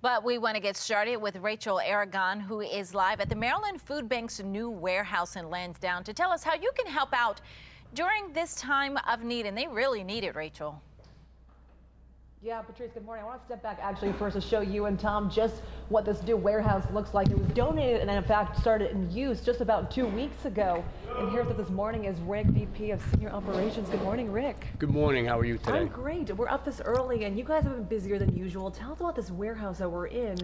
But we want to get started with Rachel Aragon, who is live at the Maryland Food Bank's new warehouse in Lansdowne to tell us how you can help out during this time of need. And they really need it, Rachel. Yeah, Patrice, good morning. I want to step back actually first to show you and Tom just what this new warehouse looks like. It was donated and in fact started in use just about 2 weeks ago. And here with us this morning is Rick, VP of Senior Operations. Good morning, Rick. Good morning. How are you today? I'm great. We're up this early and you guys have been busier than usual. Tell us about this warehouse that we're in.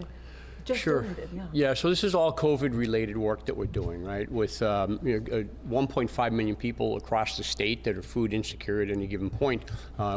Sure. Yeah, so this is all COVID-related work that we're doing, right? With 1.5 million people across the state that are food insecure at any given point.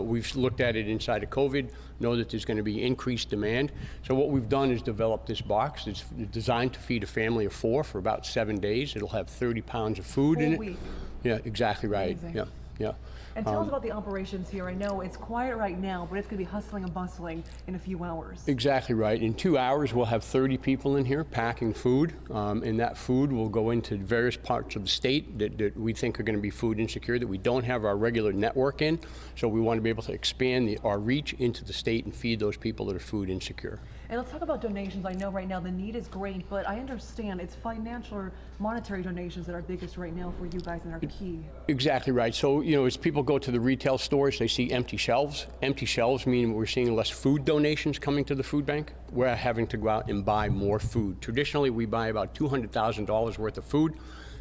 We've looked at it inside of COVID, know that there's going to be increased demand. So what we've done is develop this box. It's designed to feed a family of 4 for about 7 days. It'll have 30 pounds of food in it. Week. Yeah, exactly right. Amazing. Yeah. And tell us about the operations here. I know it's quiet right now, but it's going to be hustling and bustling in a few hours. Exactly right. In 2 hours, we'll have 30 people in here packing food, and that food will go into various parts of the state that we think are going to be food insecure, that we don't have our regular network in. So we want to be able to expand our reach into the state and feed those people that are food insecure. And let's talk about donations. I know right now the need is great, but I understand it's financial or monetary donations that are biggest right now for you guys and are key. Exactly right. So, as people go to the retail stores, they see empty shelves. Empty shelves mean we're seeing less food donations coming to the food bank. We're having to go out and buy more food. Traditionally, we buy about $200,000 worth of food.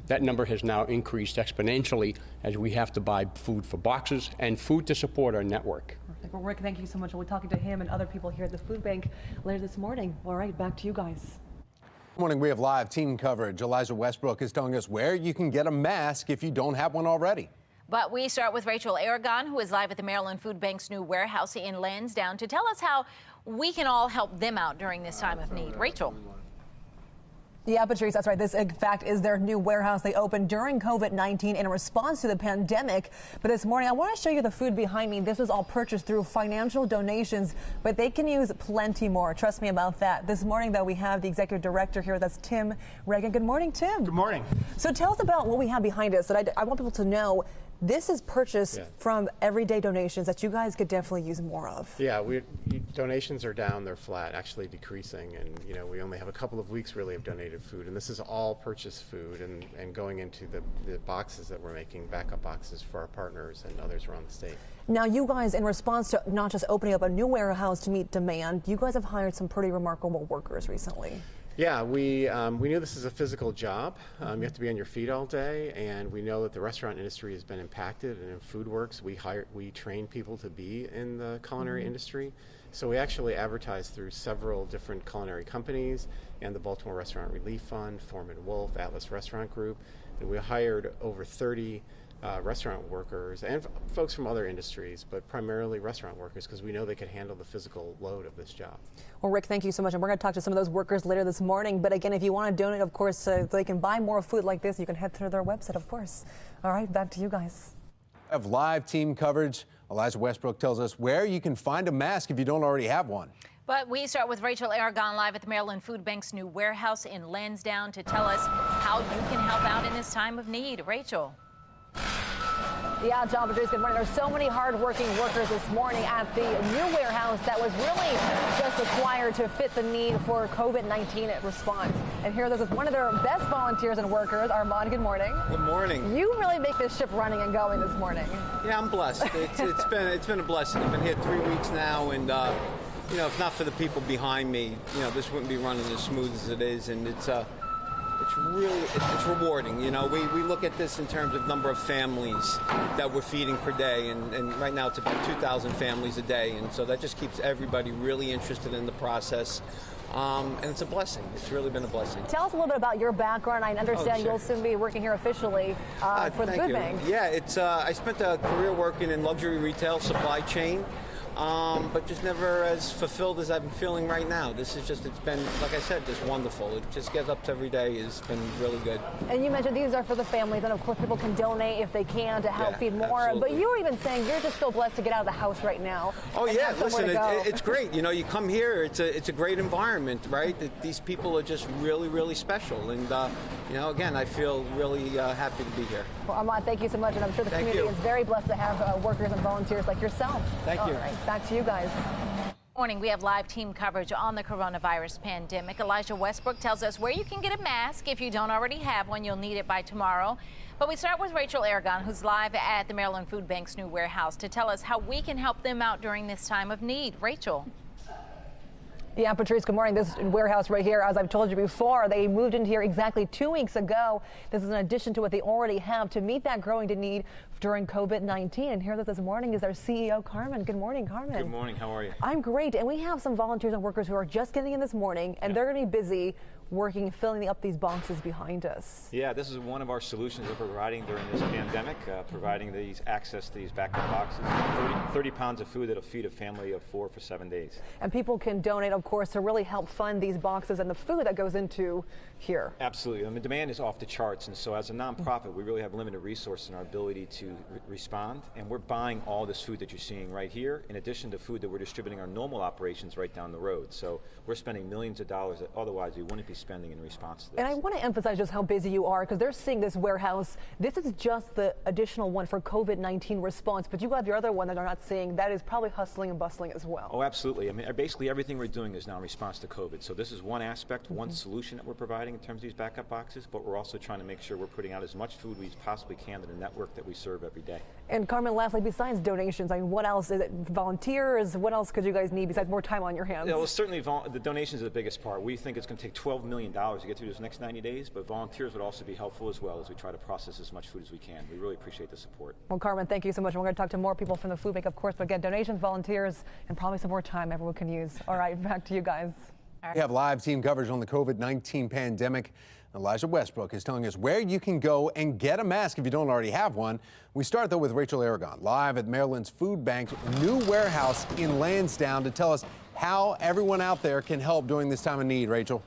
That number has now increased exponentially as we have to buy food for boxes and food to support our network. Perfect. Well, Rick, thank you so much. We'll be talking to him and other people here at the food bank later this morning. All right, back to you guys. Good morning. We have live team coverage. Eliza Westbrook is telling us where you can get a mask if you don't have one already. But we start with Rachel Aragon, who is live at the Maryland Food Bank's new warehouse in Lansdowne to tell us how we can all help them out during this time of need. Rachel. Yeah, Patrice, that's right. This, in fact, is their new warehouse they opened during COVID-19 in response to the pandemic. But this morning, I want to show you the food behind me. This was all purchased through financial donations, but they can use plenty more. Trust me about that. This morning, though, we have the executive director here. That's Tim Reagan. Good morning, Tim. Good morning. So tell us about what we have behind us. I want people to know this is purchased from everyday donations that you guys could definitely use more of. Yeah, donations are down, they're flat, actually decreasing, and we only have a couple of weeks really of donated food, and this is all purchased food and going into the boxes that we're making, backup boxes for our partners and others around the state. Now, you guys, in response to not just opening up a new warehouse to meet demand, you guys have hired some pretty remarkable workers recently. Yeah, we knew this is a physical job. You have to be on your feet all day, and we know that the restaurant industry has been impacted. And in FoodWorks, we train people to be in the culinary industry. So we actually advertise through several different culinary companies and the Baltimore Restaurant Relief Fund, Foreman Wolf, Atlas Restaurant Group, and we hired over 30 restaurant workers and folks from other industries, but primarily restaurant workers, because we know they can handle the physical load of this job. Well, Rick, thank you so much. And we're going to talk to some of those workers later this morning. But again, if you want to donate, of course, so they can buy more food like this, you can head to their website, of course. All right, back to you guys. We have live team coverage. Eliza Westbrook tells us where you can find a mask if you don't already have one. But we start with Rachel Aragon live at the Maryland Food Bank's new warehouse in Lansdowne to tell us how you can help out in this time of need. Rachel. Yeah, John, Patrice, good morning. There's so many hard-working workers this morning at the new warehouse that was really just acquired to fit the need for COVID-19 response. And here is one of their best volunteers and workers, Armand. Good morning. Good morning. You really make this ship running and going this morning. Yeah, I'm blessed. It's been a blessing. I've been here 3 weeks now, and if not for the people behind me, this wouldn't be running as smooth as it is, and it's rewarding. We look at this in terms of number of families that we're feeding per day, and right now it's about 2,000 families a day, and so that just keeps everybody really interested in the process. And it's a blessing. It's really been a blessing. Tell us a little bit about your background. I understand you'll soon be working here officially for the food bank. Yeah, I spent a career working in luxury retail supply chain. But just never as fulfilled as I'm feeling right now. It's been, like I said, just wonderful. It just gets up every day. It's been really good. And you mentioned these are for the families, and of course people can donate if they can to help feed more. Absolutely. But you were even saying you're just so blessed to get out of the house right now. Oh yeah, listen, it's great. You come here, it's a great environment, right? These people are just really, really special. And again, I feel really happy to be here. Well, Armand, thank you so much, and I'm sure the community is very blessed to have workers and volunteers like yourself. Thank you. All right, back to you guys. Morning, we have live team coverage on the coronavirus pandemic. Elijah Westbrook tells us where you can get a mask. If you don't already have one, you'll need it by tomorrow. But we start with Rachel Aragon, who's live at the Maryland Food Bank's new warehouse to tell us how we can help them out during this time of need. Rachel. Yeah, Patrice, good morning. This warehouse right here, as I've told you before, they moved into here exactly 2 weeks ago. This is in addition to what they already have to meet that growing need during COVID-19. And here this morning is our CEO, Carmen. Good morning, Carmen. Good morning. How are you? I'm great. And we have some volunteers and workers who are just getting in this morning, and they're going to be busy working, filling up these boxes behind us. Yeah, this is one of our solutions that we're providing during this pandemic, providing these access to these backup boxes. 30 pounds of food that'll feed a family of 4 for 7 days. And people can donate, of course, to really help fund these boxes and the food that goes into here. Absolutely. I mean, demand is off the charts, and so as a nonprofit, we really have limited resources in our ability to respond, and we're buying all this food that you're seeing right here, in addition to food that we're distributing our normal operations right down the road. So we're spending millions of dollars that otherwise we wouldn't be spending in response to this. And I want to emphasize just how busy you are, because they're seeing this warehouse. This is just the additional one for COVID-19 response, but you have your other one that they're not seeing. That is probably hustling and bustling as well. Oh, absolutely. I mean, basically everything we're doing is now in response to COVID. So this is one aspect, one solution that we're providing in terms of these backup boxes, but we're also trying to make sure we're putting out as much food we possibly can to the network that we serve every day. And Carmen, lastly, besides donations, I mean, what else? Is it volunteers? What else could you guys need besides more time on your hands? Yeah, well, certainly the donations are the biggest part. We think it's going to take $12 million to get through this next 90 days, but volunteers would also be helpful as well as we try to process as much food as we can. We really appreciate the support. Well, Carmen, thank you so much. We're going to talk to more people from the food bank, of course, but again, donations, volunteers, and probably some more time everyone can use. All right, back to you guys. We have live team coverage on the COVID-19 pandemic. Elijah Westbrook is telling us where you can go and get a mask if you don't already have one. We start, though, with Rachel Aragon, live at Maryland's Food Bank's new warehouse in Lansdowne to tell us how everyone out there can help during this time of need. Rachel.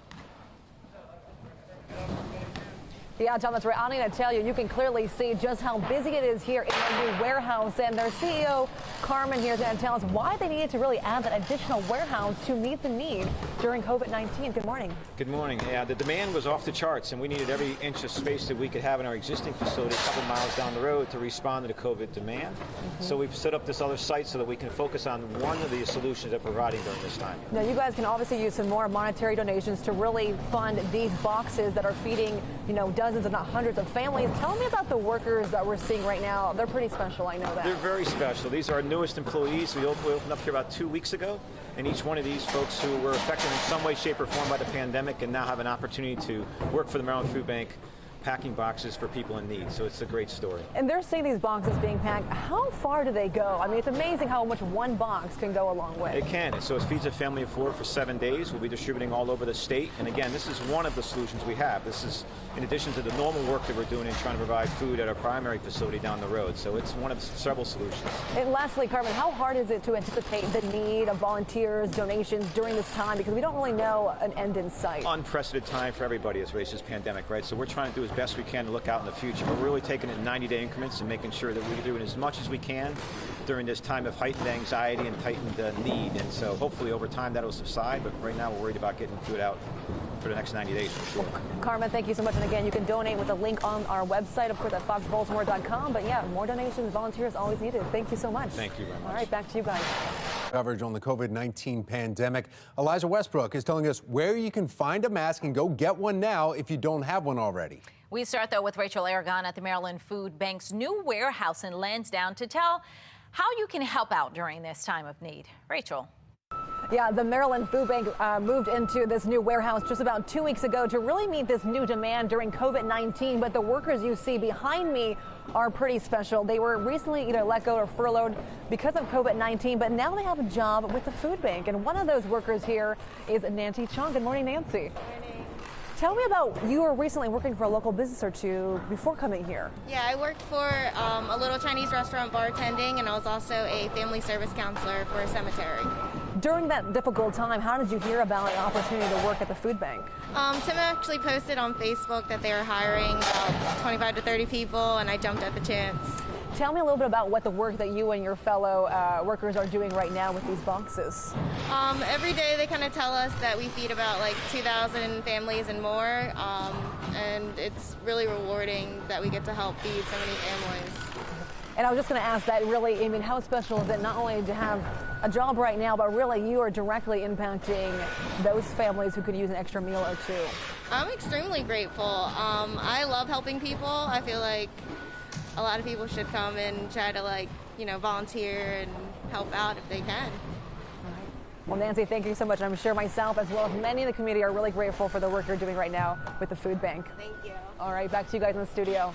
Yeah, Tom, that's right. I need to tell you, you can clearly see just how busy it is here in the new warehouse. And their CEO, Carmen, here is going to tell us why they needed to really add that additional warehouse to meet the need during COVID-19. Good morning. Good morning. Yeah, the demand was off the charts, and we needed every inch of space that we could have in our existing facility a couple miles down the road to respond to the COVID demand. So we've set up this other site so that we can focus on one of the solutions that we're providing during this time. Now, you guys can obviously use some more monetary donations to really fund these boxes that are feeding, dozens, if not hundreds of families. Tell me about the workers that we're seeing right now. They're pretty special, I know that. They're very special. These are our newest employees. We opened up here about 2 weeks ago, and each one of these folks who were affected in some way, shape, or form by the pandemic and now have an opportunity to work for the Maryland Food Bank, packing boxes for people in need. So it's a great story. And they're seeing these boxes being packed. How far do they go? I mean, it's amazing how much one box can go a long way. It can. So it feeds a family of 4 for 7 days. We'll be distributing all over the state. And again, this is one of the solutions we have. This is in addition to the normal work that we're doing in trying to provide food at our primary facility down the road. So it's one of several solutions. And lastly, Carmen, how hard is it to anticipate the need of volunteers, donations during this time? Because we don't really know an end in sight. Unprecedented time for everybody as raised this pandemic, right? So we're trying to do as best we can to look out in the future. We're really taking it in 90-day increments and making sure that we're doing as much as we can during this time of heightened anxiety and heightened need. And so hopefully over time that'll subside, but right now we're worried about getting food out for the next 90 days for sure. Carmen, thank you so much. And again, you can donate with a link on our website, of course, at foxbaltimore.com. But yeah, more donations, volunteers always needed. Thank you so much. Thank you very much. All right, back to you guys. Coverage on the COVID-19 pandemic. Elijah Westbrook is telling us where you can find a mask and go get one now if you don't have one already. We start, though, with Rachel Aragon at the Maryland Food Bank's new warehouse in Lansdowne to tell how you can help out during this time of need. Rachel. Yeah, the Maryland Food Bank moved into this new warehouse just about 2 weeks ago to really meet this new demand during COVID-19. But the workers you see behind me are pretty special. They were recently either let go or furloughed because of COVID-19, but now they have a job with the food bank. And one of those workers here is Nancy Chong. Good morning, Nancy. Tell me about, you were recently working for a local business or two before coming here. Yeah, I worked for a little Chinese restaurant bartending, and I was also a family service counselor for a cemetery. During that difficult time, how did you hear about an opportunity to work at the food bank? Tim actually posted on Facebook that they were hiring about 25 to 30 people, and I jumped at the chance. Tell me a little bit about what the work that you and your fellow workers are doing right now with these boxes. Every day they kind of tell us that we feed about like 2,000 families and more, and it's really rewarding that we get to help feed so many families. And I was just going to ask that really, I mean, how special is it not only to have a job right now, but really you are directly impacting those families who could use an extra meal or two. I'm extremely grateful. I love helping people. I feel like a lot of people should come and try to volunteer and help out if they can. Well, Nancy, thank you so much. I'm sure myself as well as many in the community are really grateful for the work you're doing right now with the food bank. Thank you. All right, back to you guys in the studio.